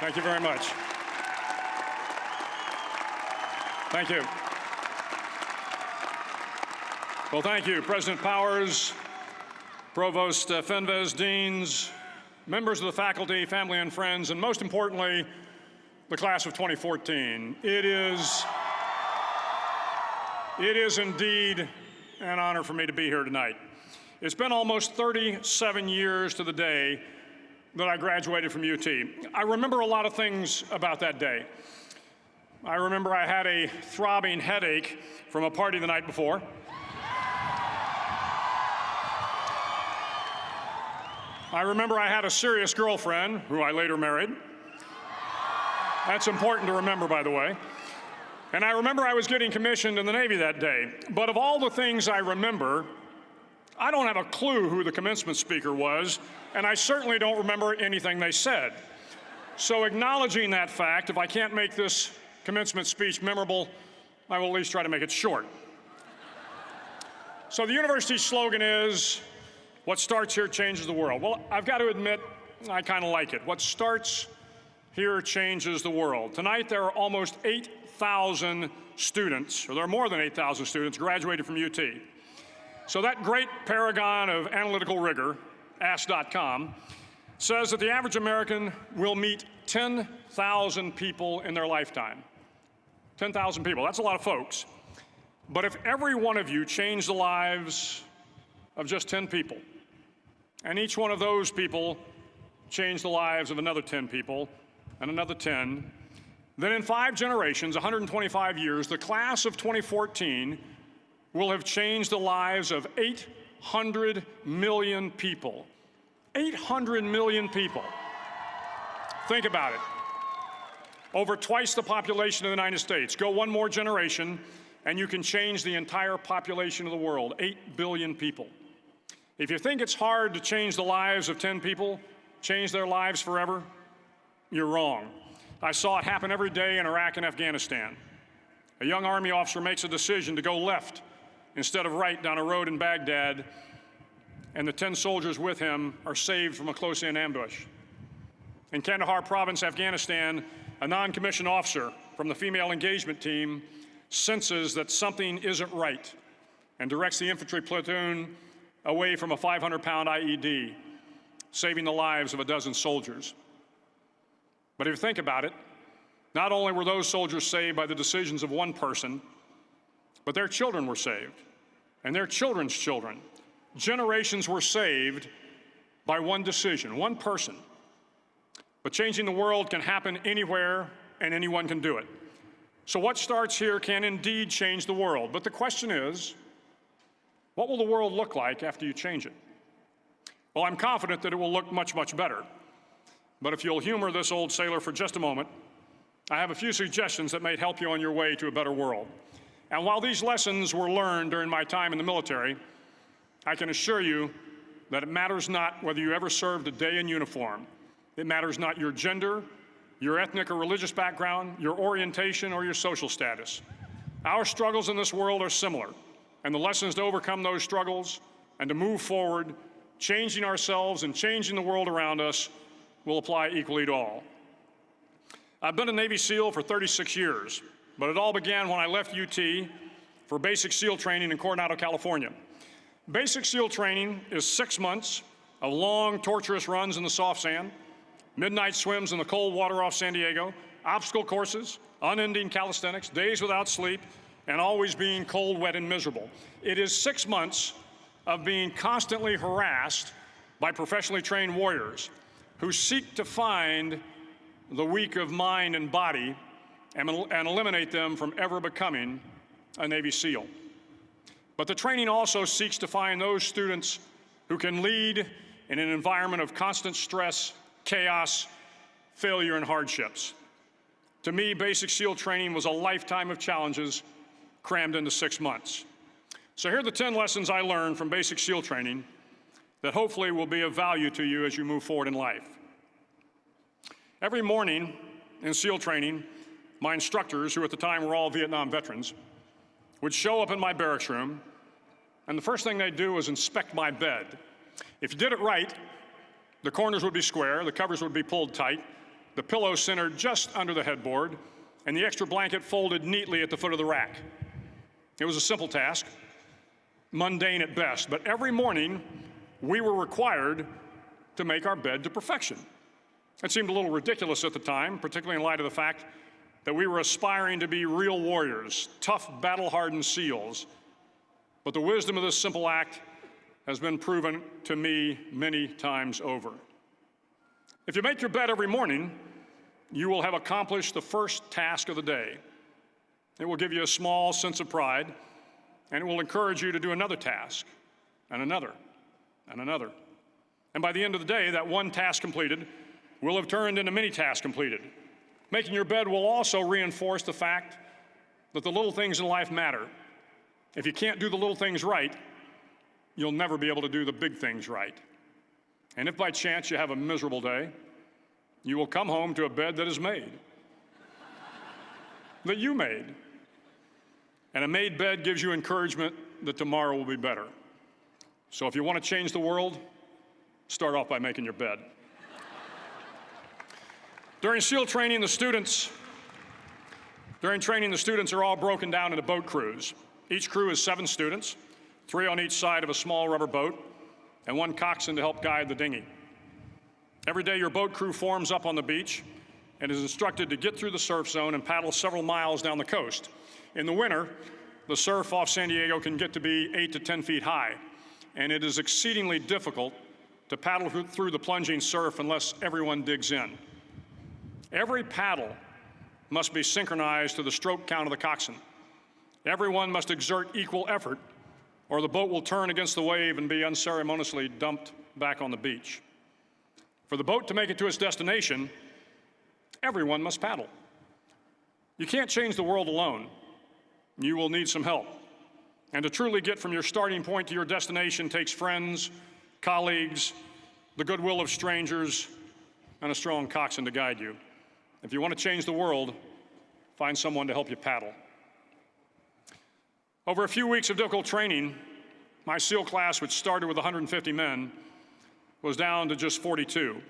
Thank you very much. Thank you. Well, thank you, President Powers, Provost Fenves, deans, members of the faculty, family and friends, and most importantly, the class of 2014. It is indeed an honor for me to be here tonight. It's been almost 37 years to the day that I graduated from UT. I remember a lot of things about that day. I remember I had a throbbing headache from a party the night before. I remember I had a serious girlfriend, who I later married. That's important to remember, by the way. And I remember I was getting commissioned in the Navy that day. But of all the things I remember, I don't have a clue who the commencement speaker was, and I certainly don't remember anything they said. So acknowledging that fact, if I can't make this commencement speech memorable, I will at least try to make it short. So the university's slogan is, "What starts here changes the world." Well, I've got to admit, I kind of like it. What starts here changes the world. Tonight, there are almost 8,000 students, or there are more than 8,000 students, graduated from UT. So that great paragon of analytical rigor, Ask.com, says that the average American will meet 10,000 people in their lifetime. 10,000 people, that's a lot of folks. But if every one of you changed the lives of just 10 people, and each one of those people changed the lives of another 10 people, and another 10, then in 5 generations, 125 years, the class of 2014 will have changed the lives of 800 million people. 800 million people. Think about it. Over twice the population of the United States. Go one more generation, and you can change the entire population of the world, 8 billion people. If you think it's hard to change the lives of 10 people, change their lives forever, you're wrong. I saw it happen every day in Iraq and Afghanistan. A young Army officer makes a decision to go left instead of right down a road in Baghdad, and the 10 soldiers with him are saved from a close-in ambush. In Kandahar province, Afghanistan, a non-commissioned officer from the female engagement team senses that something isn't right and directs the infantry platoon away from a 500-pound IED, saving the lives of a dozen soldiers. But if you think about it, not only were those soldiers saved by the decisions of one person, but their children were saved, and their children's children. Generations were saved by one decision, one person. But changing the world can happen anywhere, and anyone can do it. So what starts here can indeed change the world. But the question is, what will the world look like after you change it? Well, I'm confident that it will look much, much better. But if you'll humor this old sailor for just a moment, I have a few suggestions that may help you on your way to a better world. And while these lessons were learned during my time in the military, I can assure you that it matters not whether you ever served a day in uniform. It matters not your gender, your ethnic or religious background, your orientation, or your social status. Our struggles in this world are similar, and the lessons to overcome those struggles and to move forward, changing ourselves and changing the world around us, will apply equally to all. I've been a Navy SEAL for 36 years. But it all began when I left UT for basic SEAL training in Coronado, California. Basic SEAL training is 6 months of long, torturous runs in the soft sand, midnight swims in the cold water off San Diego, obstacle courses, unending calisthenics, days without sleep, and always being cold, wet, and miserable. It is 6 months of being constantly harassed by professionally trained warriors who seek to find the weak of mind and body and eliminate them from ever becoming a Navy SEAL. But the training also seeks to find those students who can lead in an environment of constant stress, chaos, failure, and hardships. To me, basic SEAL training was a lifetime of challenges crammed into 6 months. So here are the 10 lessons I learned from basic SEAL training that hopefully will be of value to you as you move forward in life. Every morning in SEAL training, my instructors, who at the time were all Vietnam veterans, would show up in my barracks room, and the first thing they'd do was inspect my bed. If you did it right, the corners would be square, the covers would be pulled tight, the pillow centered just under the headboard, and the extra blanket folded neatly at the foot of the rack. It was a simple task, mundane at best, but every morning we were required to make our bed to perfection. It seemed a little ridiculous at the time, particularly in light of the fact that we were aspiring to be real warriors, tough, battle-hardened SEALs. But the wisdom of this simple act has been proven to me many times over. If you make your bed every morning, you will have accomplished the first task of the day. It will give you a small sense of pride, and it will encourage you to do another task, and another, and another. And by the end of the day, that one task completed will have turned into many tasks completed. Making your bed will also reinforce the fact that the little things in life matter. If you can't do the little things right, you'll never be able to do the big things right. And if by chance you have a miserable day, you will come home to a bed that is made, that you made. And a made bed gives you encouragement that tomorrow will be better. So if you want to change the world, start off by making your bed. During SEAL training, the students are all broken down into boat crews. Each crew is 7 students, 3 on each side of a small rubber boat, and 1 coxswain to help guide the dinghy. Every day, your boat crew forms up on the beach and is instructed to get through the surf zone and paddle several miles down the coast. In the winter, the surf off San Diego can get to be 8 to 10 feet high, and it is exceedingly difficult to paddle through the plunging surf unless everyone digs in. Every paddle must be synchronized to the stroke count of the coxswain. Everyone must exert equal effort, or the boat will turn against the wave and be unceremoniously dumped back on the beach. For the boat to make it to its destination, everyone must paddle. You can't change the world alone. You will need some help. And to truly get from your starting point to your destination takes friends, colleagues, the goodwill of strangers, and a strong coxswain to guide you. If you want to change the world, find someone to help you paddle. Over a few weeks of difficult training, my SEAL class, which started with 150 men, was down to just 42.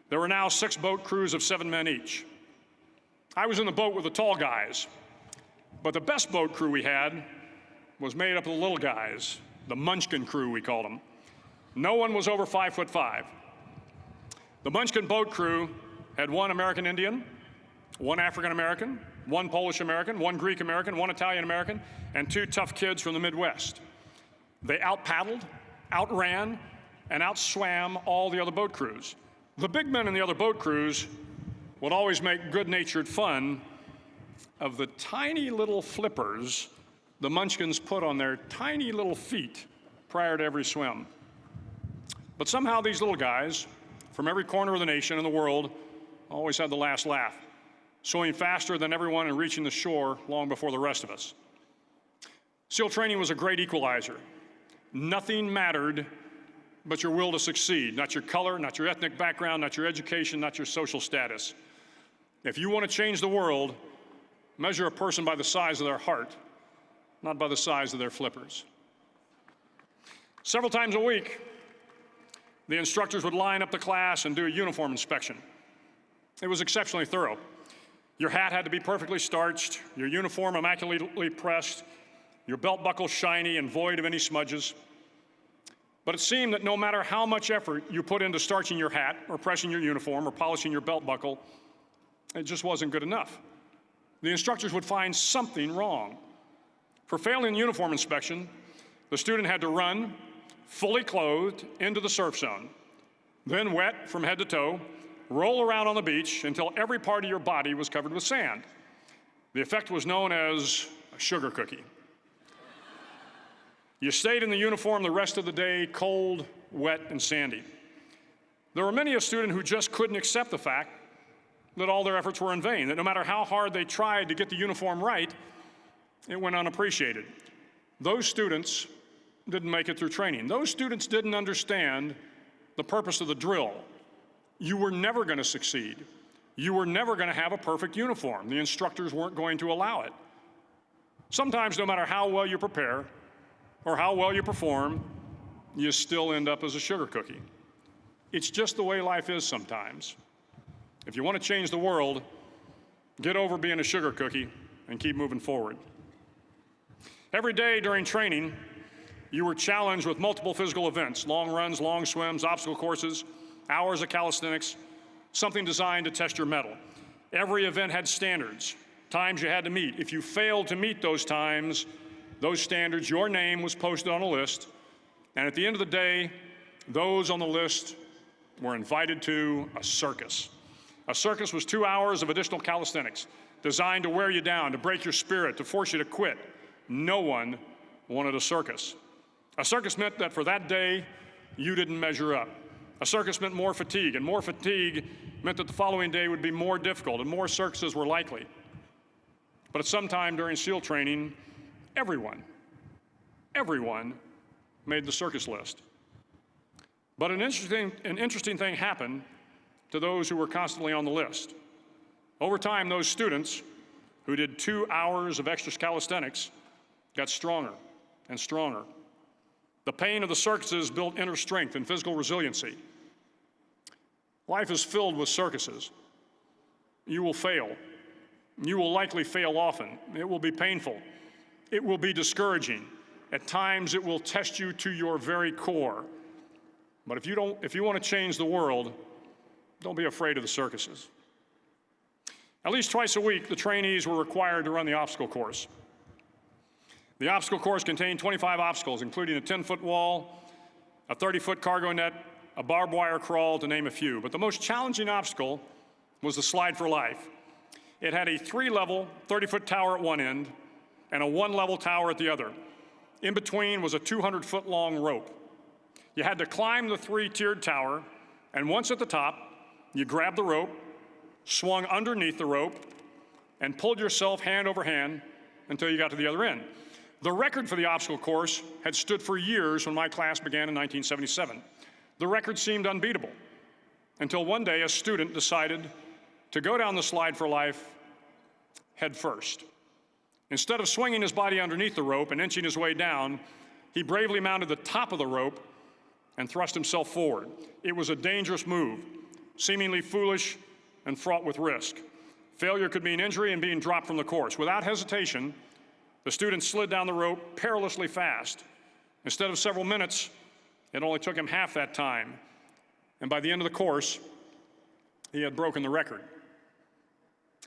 There were now 6 boat crews of 7 men each. I was in the boat with the tall guys, but the best boat crew we had was made up of the little guys, the Munchkin crew, we called them. No one was over 5'5". The Munchkin boat crew had 1 American Indian, 1 African American, 1 Polish American, 1 Greek American, 1 Italian American, and 2 tough kids from the Midwest. They out-paddled, outran, and outswam all the other boat crews. The big men in the other boat crews would always make good-natured fun of the tiny little flippers the Munchkins put on their tiny little feet prior to every swim. But somehow these little guys from every corner of the nation and the world always had the last laugh, swimming faster than everyone and reaching the shore long before the rest of us. SEAL training was a great equalizer. Nothing mattered but your will to succeed, not your color, not your ethnic background, not your education, not your social status. If you want to change the world, measure a person by the size of their heart, not by the size of their flippers. Several times a week, the instructors would line up the class and do a uniform inspection. It was exceptionally thorough. Your hat had to be perfectly starched, your uniform immaculately pressed, your belt buckle shiny and void of any smudges. But it seemed that no matter how much effort you put into starching your hat or pressing your uniform or polishing your belt buckle, it just wasn't good enough. The instructors would find something wrong. For failing the uniform inspection, the student had to run, fully clothed, into the surf zone, then wet from head to toe, roll around on the beach until every part of your body was covered with sand. The effect was known as a sugar cookie. You stayed in the uniform the rest of the day, cold, wet, and sandy. There were many a student who just couldn't accept the fact that all their efforts were in vain, that no matter how hard they tried to get the uniform right, it went unappreciated. Those students didn't make it through training. Those students didn't understand the purpose of the drill. You were never going to succeed. You were never going to have a perfect uniform. The instructors weren't going to allow it. Sometimes, no matter how well you prepare or how well you perform, you still end up as a sugar cookie. It's just the way life is sometimes. If you want to change the world, get over being a sugar cookie and keep moving forward. Every day during training, you were challenged with multiple physical events: long runs, long swims, obstacle courses, hours of calisthenics, something designed to test your mettle. Every event had standards, times you had to meet. If you failed to meet those times, those standards, your name was posted on a list, and at the end of the day, those on the list were invited to a circus. A circus was 2 hours of additional calisthenics, designed to wear you down, to break your spirit, to force you to quit. No one wanted a circus. A circus meant that for that day, you didn't measure up. A circus meant more fatigue, and more fatigue meant that the following day would be more difficult, and more circuses were likely. But at some time during SEAL training, everyone made the circus list. But an interesting thing happened to those who were constantly on the list. Over time, those students who did 2 hours of extra calisthenics got stronger and stronger. The pain of the circuses built inner strength and physical resiliency. Life is filled with circuses. You will fail. You will likely fail often. It will be painful. It will be discouraging. At times, it will test you to your very core. But if you want to change the world, don't be afraid of the circuses. At least twice a week, the trainees were required to run the obstacle course. The obstacle course contained 25 obstacles, including a 10-foot wall, a 30-foot cargo net, a barbed wire crawl, to name a few. But the most challenging obstacle was the slide for life. It had a 3-level, 30-foot tower at one end and a 1-level tower at the other. In between was a 200-foot-long rope. You had to climb the 3-tiered tower, and once at the top, you grabbed the rope, swung underneath the rope, and pulled yourself hand over hand until you got to the other end. The record for the obstacle course had stood for years when my class began in 1977. The record seemed unbeatable until one day a student decided to go down the slide for life head first. Instead of swinging his body underneath the rope and inching his way down, he bravely mounted the top of the rope and thrust himself forward. It was a dangerous move, seemingly foolish and fraught with risk. Failure could mean injury and being dropped from the course. Without hesitation, the student slid down the rope perilously fast. Instead of several minutes, it only took him half that time. And by the end of the course, he had broken the record.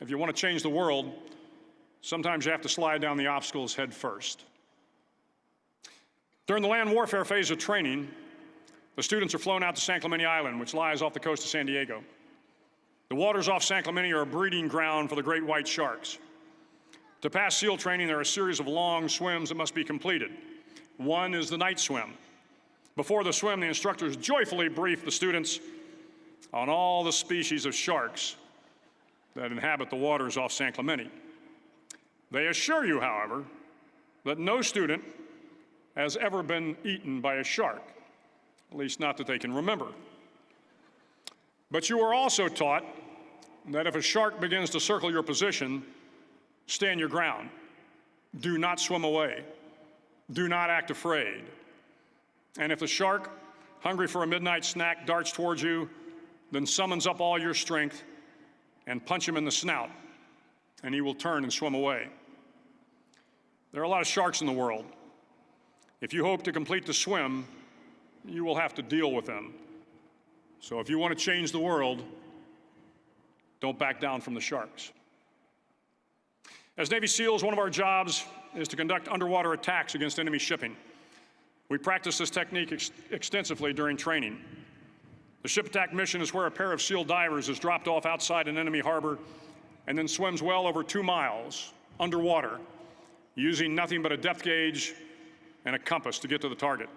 If you want to change the world, sometimes you have to slide down the obstacles head first. During the land warfare phase of training, the students are flown out to San Clemente Island, which lies off the coast of San Diego. The waters off San Clemente are a breeding ground for the great white sharks. To pass SEAL training, there are a series of long swims that must be completed. One is the night swim. Before the swim, the instructors joyfully brief the students on all the species of sharks that inhabit the waters off San Clemente. They assure you, however, that no student has ever been eaten by a shark, at least not that they can remember. But you are also taught that if a shark begins to circle your position, stand your ground. Do not swim away. Do not act afraid. And if the shark, hungry for a midnight snack, darts towards you, then summons up all your strength and punch him in the snout, and he will turn and swim away. There are a lot of sharks in the world. If you hope to complete the swim, you will have to deal with them. So if you want to change the world, don't back down from the sharks. As Navy SEALs, one of our jobs is to conduct underwater attacks against enemy shipping. We practice this technique extensively during training. The ship attack mission is where a pair of SEAL divers is dropped off outside an enemy harbor and then swims well over 2 miles underwater, using nothing but a depth gauge and a compass to get to the target.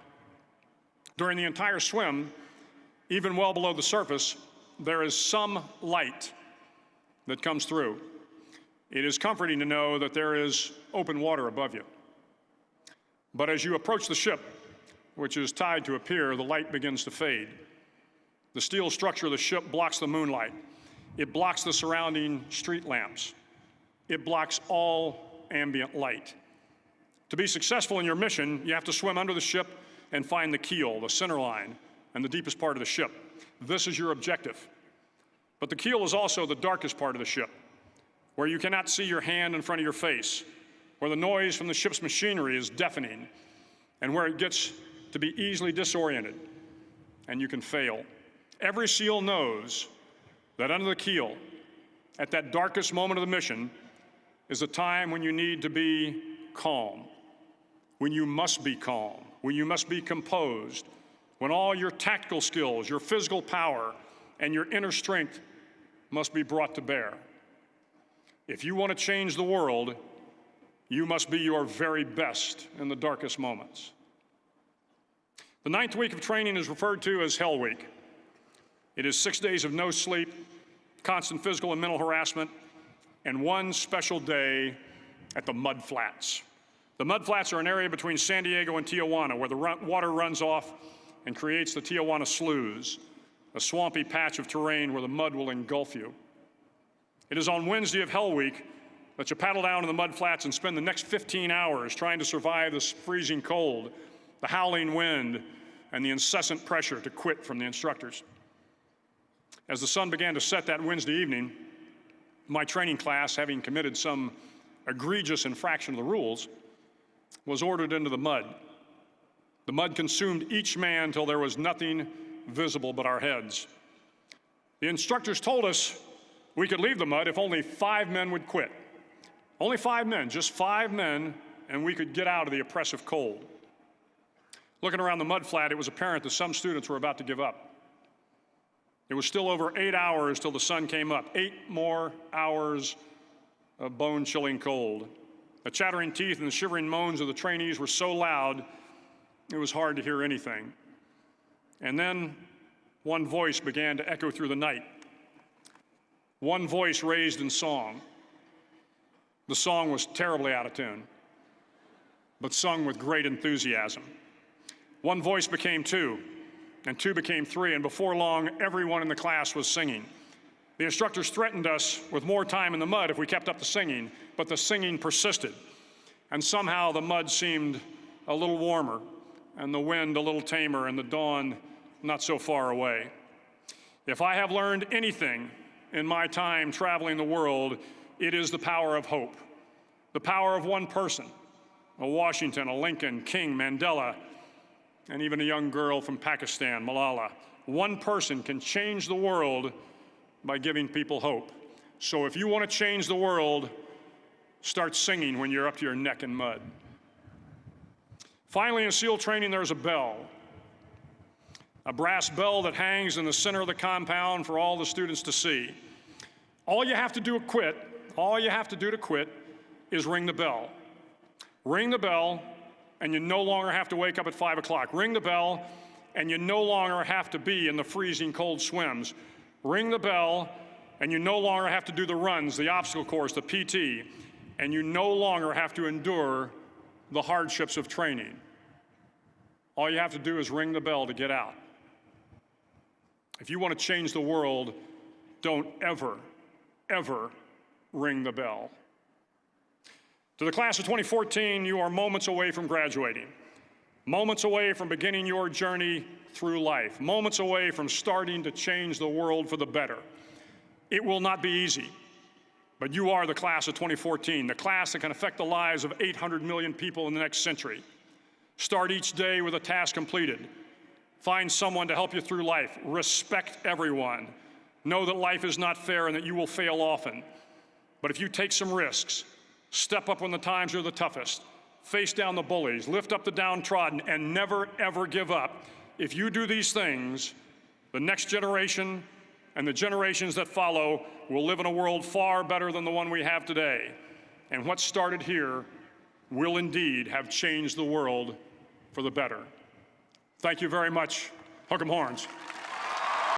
During the entire swim, even well below the surface, there is some light that comes through. It is comforting to know that there is open water above you. But as you approach the ship, which is tied to a pier, the light begins to fade. The steel structure of the ship blocks the moonlight. It blocks the surrounding street lamps. It blocks all ambient light. To be successful in your mission, you have to swim under the ship and find the keel, the center line, and the deepest part of the ship. This is your objective. But the keel is also the darkest part of the ship, where you cannot see your hand in front of your face, where the noise from the ship's machinery is deafening, and where it gets to be easily disoriented, and you can fail. Every SEAL knows that under the keel, at that darkest moment of the mission, is a time when you need to be calm, when you must be calm, when you must be composed, when all your tactical skills, your physical power, and your inner strength must be brought to bear. If you want to change the world, you must be your very best in the darkest moments. The 9th week of training is referred to as Hell Week. It is 6 days of no sleep, constant physical and mental harassment, and one special day at the Mud Flats. The Mud Flats are an area between San Diego and Tijuana where the water runs off and creates the Tijuana Sloughs, a swampy patch of terrain where the mud will engulf you. It is on Wednesday of Hell Week that you paddle down to the Mud Flats and spend the next 15 hours trying to survive this freezing cold, the howling wind, and the incessant pressure to quit from the instructors. As the sun began to set that Wednesday evening, my training class, having committed some egregious infraction of the rules, was ordered into the mud. The mud consumed each man till there was nothing visible but our heads. The instructors told us we could leave the mud if only 5 men would quit. Only 5 men, just 5 men, and we could get out of the oppressive cold. Looking around the mud flat, it was apparent that some students were about to give up. It was still over 8 hours till the sun came up. 8 more hours of bone-chilling cold. The chattering teeth and the shivering moans of the trainees were so loud, it was hard to hear anything. And then one voice began to echo through the night. One voice raised in song. The song was terribly out of tune, but sung with great enthusiasm. One voice became 2, and 2 became 3, and before long, everyone in the class was singing. The instructors threatened us with more time in the mud if we kept up the singing, but the singing persisted. And somehow the mud seemed a little warmer, and the wind a little tamer, and the dawn not so far away. If I have learned anything in my time traveling the world, it is the power of hope, the power of one person, a Washington, a Lincoln, King, Mandela, and even a young girl from Pakistan, Malala. One person can change the world by giving people hope. So if you want to change the world, start singing when you're up to your neck in mud. Finally, in SEAL training, there's a bell. A brass bell that hangs in the center of the compound for all the students to see. All you have to do to quit is ring the bell. Ring the bell, and you no longer have to wake up at 5 o'clock. Ring the bell, and you no longer have to be in the freezing cold swims. Ring the bell, and you no longer have to do the runs, the obstacle course, the PT, and you no longer have to endure the hardships of training. All you have to do is ring the bell to get out. If you want to change the world, don't ever, ever ring the bell. To the class of 2014, you are moments away from graduating, moments away from beginning your journey through life, moments away from starting to change the world for the better. It will not be easy, but you are the class of 2014, the class that can affect the lives of 800 million people in the next century. Start each day with a task completed. Find someone to help you through life. Respect everyone. Know that life is not fair and that you will fail often. But if you take some risks, step up when the times are the toughest, face down the bullies, lift up the downtrodden, and never, ever give up. If you do these things, the next generation and the generations that follow will live in a world far better than the one we have today. And what started here will indeed have changed the world for the better. Thank you very much. Hook 'em horns.